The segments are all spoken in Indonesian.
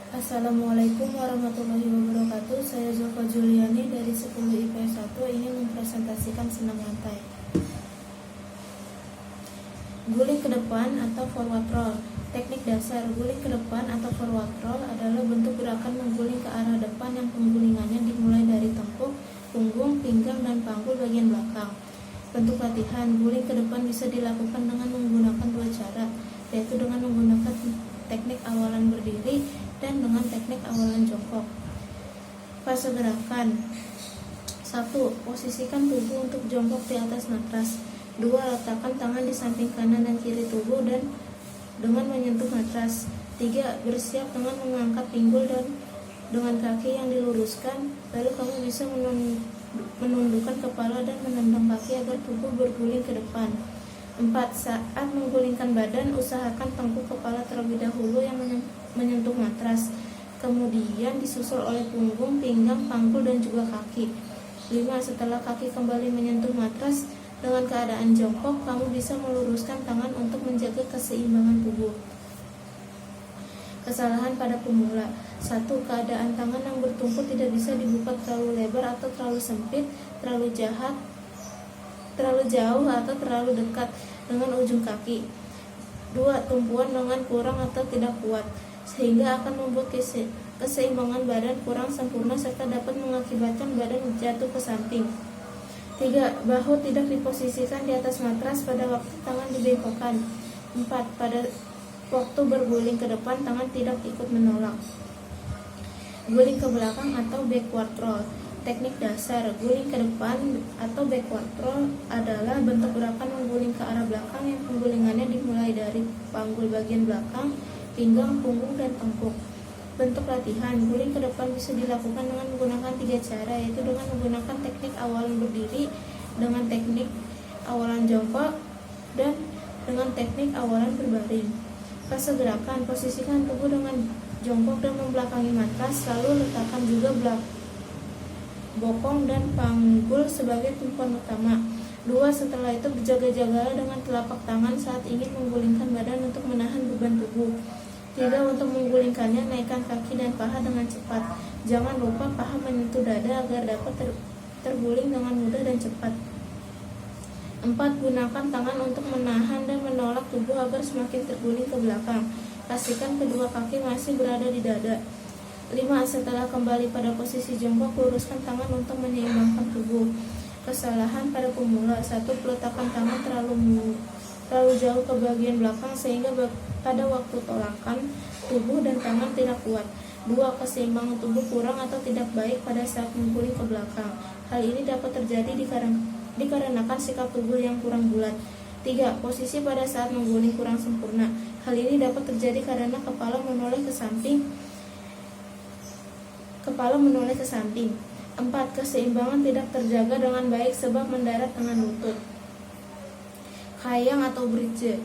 Assalamualaikum warahmatullahi wabarakatuh. Saya Zulfa Juliani dari 10 IPS 1 ingin mempresentasikan senam lantai. Guling ke depan atau forward roll. Teknik dasar guling ke depan atau forward roll adalah bentuk gerakan mengguling ke arah depan yang penggulingannya dimulai dari tengkuk, punggung, pinggang, dan panggul bagian belakang. Bentuk latihan guling ke depan bisa dilakukan dengan menggunakan dua cara, yaitu dengan menggunakan teknik awalan berdiri dan dengan teknik awalan jongkok. Fase gerakan: 1. Posisikan tubuh untuk jongkok di atas matras. 2. Letakkan tangan di samping kanan dan kiri tubuh dan dengan menyentuh matras. 3. Bersiap dengan mengangkat pinggul dan dengan kaki yang diluruskan, lalu kamu bisa menundukkan kepala dan menendang kaki agar tubuh berguling ke depan. 4. Saat menggulingkan badan, usahakan tengkuk kepala terlebih dahulu yang menyentuh matras, kemudian disusul oleh punggung, pinggang, panggul, dan juga kaki. 5. Setelah kaki kembali menyentuh matras, dengan keadaan jongkok, kamu bisa meluruskan tangan untuk menjaga keseimbangan tubuh. Kesalahan pada pemula: 1. Keadaan tangan yang bertumpu tidak bisa dibuka terlalu lebar atau terlalu sempit, terlalu jauh atau terlalu dekat dengan ujung kaki. 2. Tumpuan lengan kurang atau tidak kuat, sehingga akan membuat keseimbangan badan kurang sempurna serta dapat mengakibatkan badan jatuh ke samping. 3. Bahu tidak diposisikan di atas matras pada waktu tangan dibengkokkan. 4. Pada waktu berguling ke depan, tangan tidak ikut menolak. Guling ke belakang atau backward roll. Teknik dasar guling ke depan atau backward roll adalah bentuk gerakan mengguling ke arah belakang yang penggulingannya dimulai dari panggul bagian belakang, pinggang, punggung, dan tengkuk. Bentuk latihan guling ke depan bisa dilakukan dengan menggunakan 3 cara, yaitu dengan menggunakan teknik awalan berdiri, dengan teknik awalan jongkok, dan dengan teknik awalan berbaring. Fase gerakan: posisikan tubuh dengan jongkok dan membelakangi matras, lalu letakkan juga bokong dan panggul sebagai tumpuan utama. 2. Setelah itu berjaga-jagalah dengan telapak tangan saat ingin menggulingkan badan untuk menahan beban tubuh. 3. Untuk menggulingkannya, naikkan kaki dan paha dengan cepat. Jangan lupa paha menyentuh dada agar dapat terguling dengan mudah dan cepat. 4. Gunakan tangan untuk menahan dan menolak tubuh agar semakin terguling ke belakang. Pastikan kedua kaki masih berada di dada. 5. Setelah kembali pada posisi jongkok, luruskan tangan untuk menyeimbangkan tubuh. Kesalahan pada pemula: 1. Peletakan tangan terlalu jauh ke bagian belakang sehingga pada waktu tolakan tubuh dan tangan tidak kuat. 2. Keseimbangan tubuh kurang atau tidak baik pada saat mengguling ke belakang. Hal ini dapat terjadi dikarenakan sikap tubuh yang kurang bulat. 3. Posisi pada saat mengguling kurang sempurna. Hal ini dapat terjadi karena kepala menoleh ke samping. 4. Keseimbangan tidak terjaga dengan baik sebab mendarat dengan lutut. Kayang atau bridge.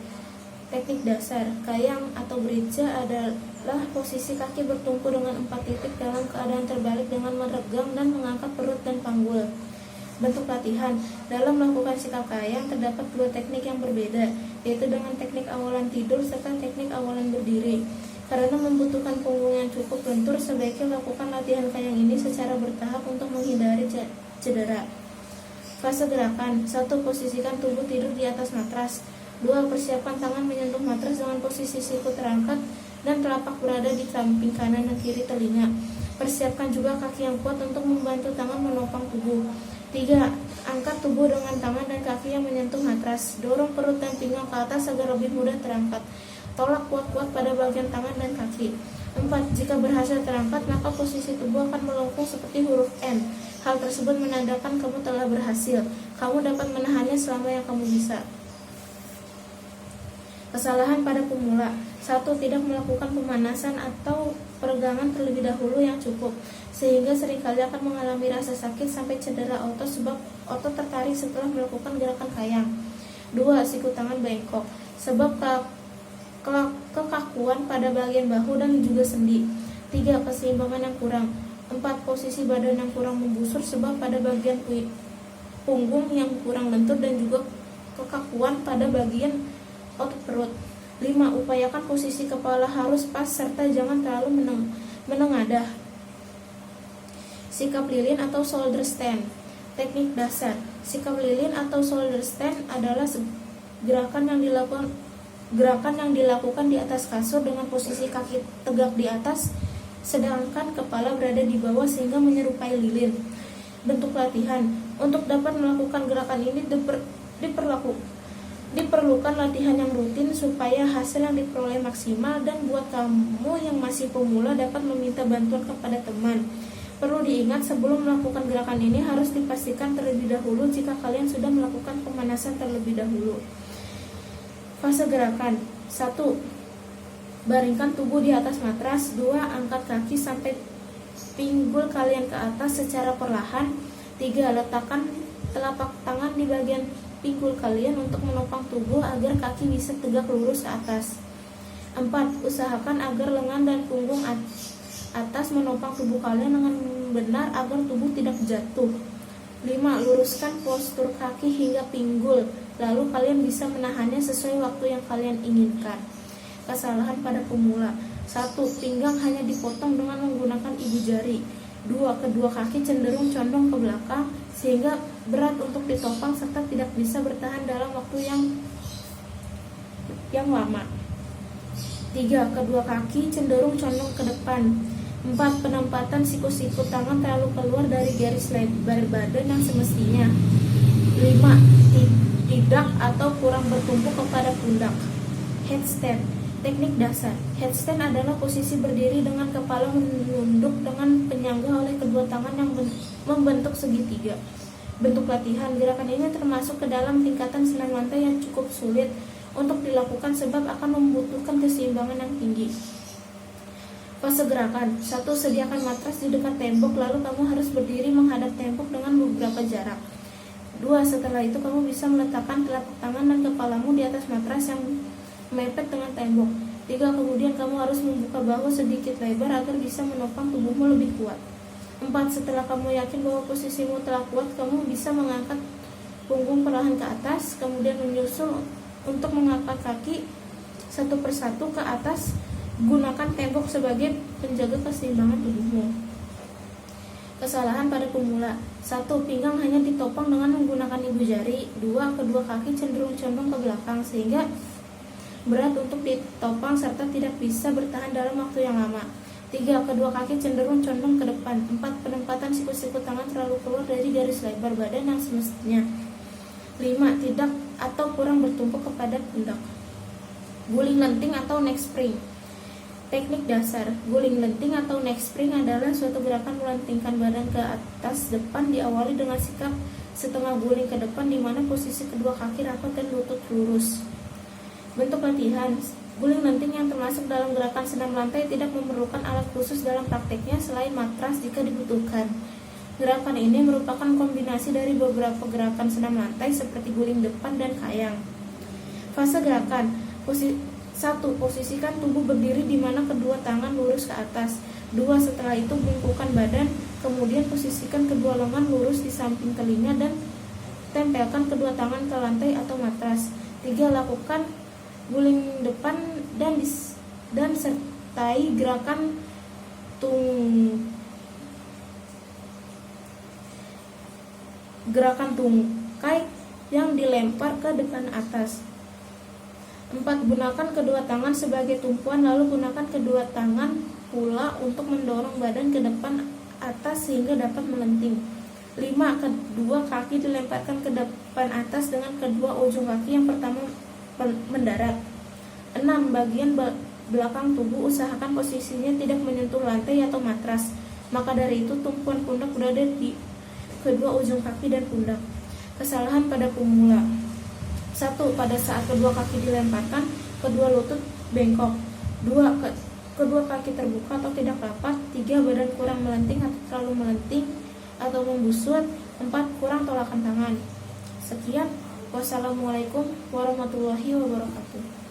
Teknik dasar kayang atau bridge adalah posisi kaki bertumpu dengan 4 titik dalam keadaan terbalik dengan meregang dan mengangkat perut dan panggul. Bentuk latihan: dalam melakukan sikap kayang terdapat 2 teknik yang berbeda, yaitu dengan teknik awalan tidur serta teknik awalan berdiri. Karena membutuhkan punggung yang cukup lentur, sebaiknya lakukan latihan kayang ini secara bertahap untuk menghindari cedera. Fase gerakan: 1. Posisikan tubuh tidur di atas matras. 2. Persiapkan tangan menyentuh matras dengan posisi siku terangkat dan telapak berada di samping kanan dan kiri telinga. Persiapkan juga kaki yang kuat untuk membantu tangan menopang tubuh. 3. Angkat tubuh dengan tangan dan kaki yang menyentuh matras. Dorong perut dan pinggang ke atas agar lebih mudah terangkat. Tolak kuat-kuat pada bagian tangan dan kaki. 4. Jika berhasil terangkat, maka posisi tubuh akan melengkung seperti huruf N. Hal tersebut menandakan kamu telah berhasil. Kamu dapat menahannya selama yang kamu bisa. Kesalahan pada pemula: 1. Tidak melakukan pemanasan atau peregangan terlebih dahulu yang cukup, sehingga seringkali akan mengalami rasa sakit sampai cedera otot sebab otot tertarik setelah melakukan gerakan kayang. 2. Siku tangan bengkok, sebab kekakuan pada bagian bahu dan juga sendi. 3. Keseimbangan yang kurang. 4. Posisi badan yang kurang membusur sebab pada bagian punggung yang kurang lentur dan juga kekakuan pada bagian otot perut. 5. Upayakan posisi kepala harus pas serta jangan terlalu menengadah. Sikap lilin atau shoulder stand. Teknik dasar. Sikap lilin atau shoulder stand adalah gerakan yang dilakukan di atas kasur dengan posisi kaki tegak di atas sedangkan kepala berada di bawah sehingga menyerupai lilin. Bentuk latihan. Untuk dapat melakukan gerakan ini diperlukan latihan yang rutin supaya hasil yang diperoleh maksimal, dan buat kamu yang masih pemula dapat meminta bantuan kepada teman. Perlu diingat, sebelum melakukan gerakan ini harus dipastikan terlebih dahulu jika kalian sudah melakukan pemanasan terlebih dahulu. Fase gerakan. 1. Baringkan tubuh di atas matras. 2. Angkat kaki sampai pinggul kalian ke atas secara perlahan. 3. Letakkan telapak tangan di bagian pinggul kalian untuk menopang tubuh agar kaki bisa tegak lurus ke atas. 4. Usahakan agar lengan dan punggung atas menopang tubuh kalian dengan benar agar tubuh tidak jatuh. 5. Luruskan postur kaki hingga pinggul, lalu kalian bisa menahannya sesuai waktu yang kalian inginkan. Kesalahan pada pemula. 1. Pinggang hanya dipotong dengan menggunakan ibu jari. 2. Kedua kaki cenderung condong ke belakang sehingga berat untuk ditopang serta tidak bisa bertahan dalam waktu yang lama. 3. Kedua kaki cenderung condong ke depan. 4. Penempatan siku-siku tangan terlalu keluar dari garis lebar badan yang semestinya. 5. Tidak atau kurang bertumpuk kepada pundak. Headstand. Teknik dasar. Headstand adalah posisi berdiri dengan kepala menunduk dengan penyangga oleh kedua tangan yang membentuk segitiga. Bentuk latihan. Gerakan ini termasuk ke dalam tingkatan senam lantai yang cukup sulit untuk dilakukan sebab akan membutuhkan keseimbangan yang tinggi. Fase gerakan. 1. Sediakan matras di dekat tembok, lalu kamu harus berdiri menghadap tembok dengan beberapa jarak. 2. Setelah itu kamu bisa meletakkan telapak tangan dan kepalamu di atas matras yang mepet dengan tembok. 3. Kemudian kamu harus membuka bahu sedikit lebar agar bisa menopang tubuhmu lebih kuat. 4. Setelah kamu yakin bahwa posisimu telah kuat, kamu bisa mengangkat punggung perlahan ke atas, kemudian menyusul untuk mengangkat kaki satu persatu ke atas. Gunakan tembok sebagai penjaga keseimbangan tubuhmu. Kesalahan pada pemula. 1. Pinggang hanya ditopang dengan menggunakan ibu jari. 2. Kedua kaki cenderung condong ke belakang sehingga berat untuk ditopang serta tidak bisa bertahan dalam waktu yang lama. 3. Kedua kaki cenderung condong ke depan. 4. Penempatan siku-siku tangan terlalu keluar dari garis lebar badan yang semestinya. 5. Tidak atau kurang bertumpuk kepada pundak. Guling lenting atau neck spring. Teknik dasar. Guling lenting atau neck spring adalah suatu gerakan melentingkan badan ke atas depan diawali dengan sikap setengah guling ke depan di mana posisi kedua kaki rapat dan lutut lurus. Bentuk latihan. Guling lenting yang termasuk dalam gerakan senam lantai tidak memerlukan alat khusus dalam prakteknya selain matras jika dibutuhkan. Gerakan ini merupakan kombinasi dari beberapa gerakan senam lantai seperti guling depan dan kayang. Fase gerakan. 1. Posisikan tubuh berdiri di mana kedua tangan lurus ke atas. 2. Setelah itu bungkukkan badan, kemudian posisikan kedua lengan lurus di samping telinga dan tempelkan kedua tangan ke lantai atau matras. 3. Lakukan guling depan dan sertai gerakan tungkai yang dilempar ke depan atas. 4. Gunakan kedua tangan sebagai tumpuan, lalu gunakan kedua tangan pula untuk mendorong badan ke depan atas sehingga dapat melenting. 5. Kedua kaki dilemparkan ke depan atas dengan kedua ujung kaki yang pertama mendarat. 6. Bagian belakang tubuh usahakan posisinya tidak menyentuh lantai atau matras. Maka dari itu tumpuan pundak berada di kedua ujung kaki dan pundak. Kesalahan pada pemula. 1. Pada saat kedua kaki dilemparkan, kedua lutut bengkok. 2. Kedua kaki terbuka atau tidak rapat. 3. Badan kurang melenting atau terlalu melenting atau membusut. 4. Kurang tolakan tangan. Sekian. Wassalamualaikum warahmatullahi wabarakatuh.